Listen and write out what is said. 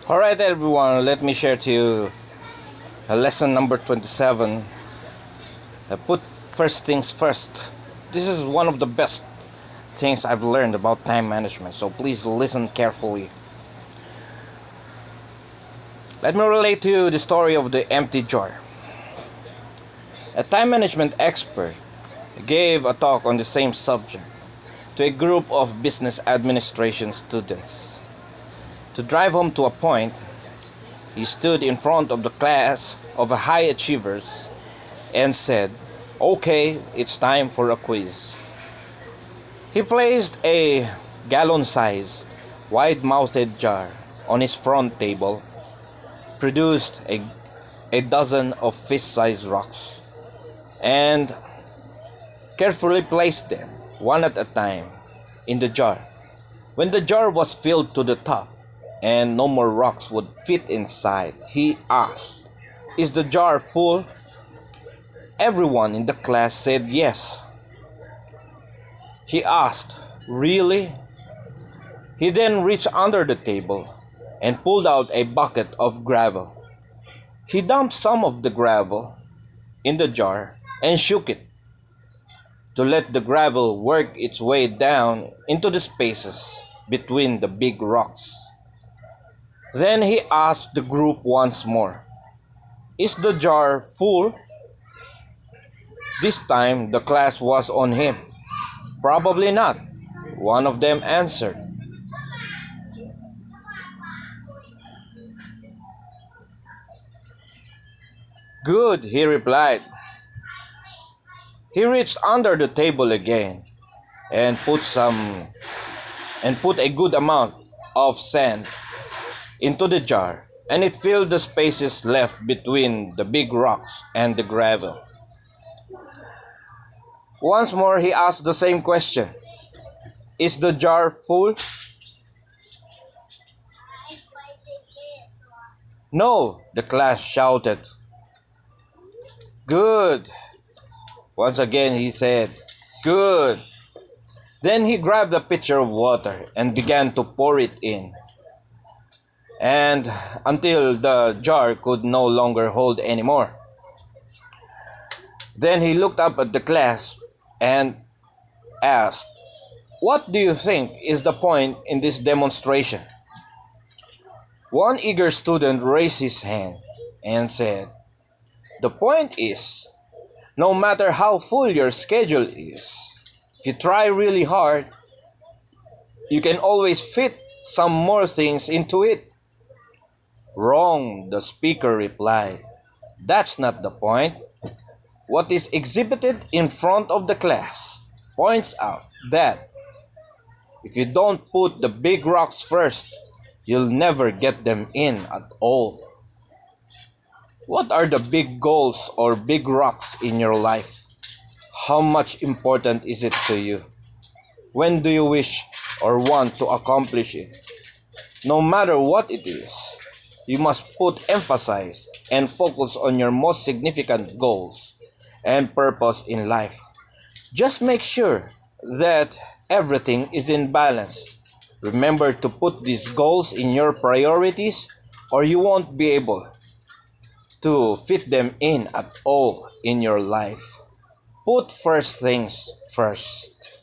Alright everyone, let me share to you lesson number 27. Put first things first. This is one of the best things I've learned about time management, so please listen carefully. Let me relate to you the story of the empty jar. A time management expert gave a talk on the same subject to a group of business administration students. To drive home to a point, he stood in front of the class of high achievers and said, "Okay, it's time for a quiz." He placed a gallon-sized, wide-mouthed jar on his front table, produced a dozen of fist-sized rocks, and carefully placed them, one at a time, in the jar. When the jar was filled to the top, and no more rocks would fit inside, he asked, "Is the jar full?" Everyone in the class said yes. He asked, "Really?" He then reached under the table and pulled out a bucket of gravel. He dumped some of the gravel in the jar and shook it to let the gravel work its way down into the spaces between the big rocks. Then he asked the group once more, "Is the jar full?" This time the class was on him. "Probably not," one of them answered. "Good," he replied. He reached under the table again and put a good amount of sand into the jar, and it filled the spaces left between the big rocks and the gravel. Once more he asked the same question, "Is the jar full?" "No," the class shouted. "Good." Once again he said, "Good." Then he grabbed a pitcher of water and began to pour it in, and until the jar could no longer hold anymore. Then he looked up at the class and asked, "What do you think is the point in this demonstration?" One eager student raised his hand and said, "The point is, no matter how full your schedule is, if you try really hard, you can always fit some more things into it." "Wrong," the speaker replied. "That's not the point. What is exhibited in front of the class points out that if you don't put the big rocks first, you'll never get them in at all." What are the big goals or big rocks in your life? How much important is it to you? When do you wish or want to accomplish it? No matter what it is, you must put emphasis and focus on your most significant goals and purpose in life. Just make sure that everything is in balance. Remember to put these goals in your priorities, or you won't be able to fit them in at all in your life. Put first things first.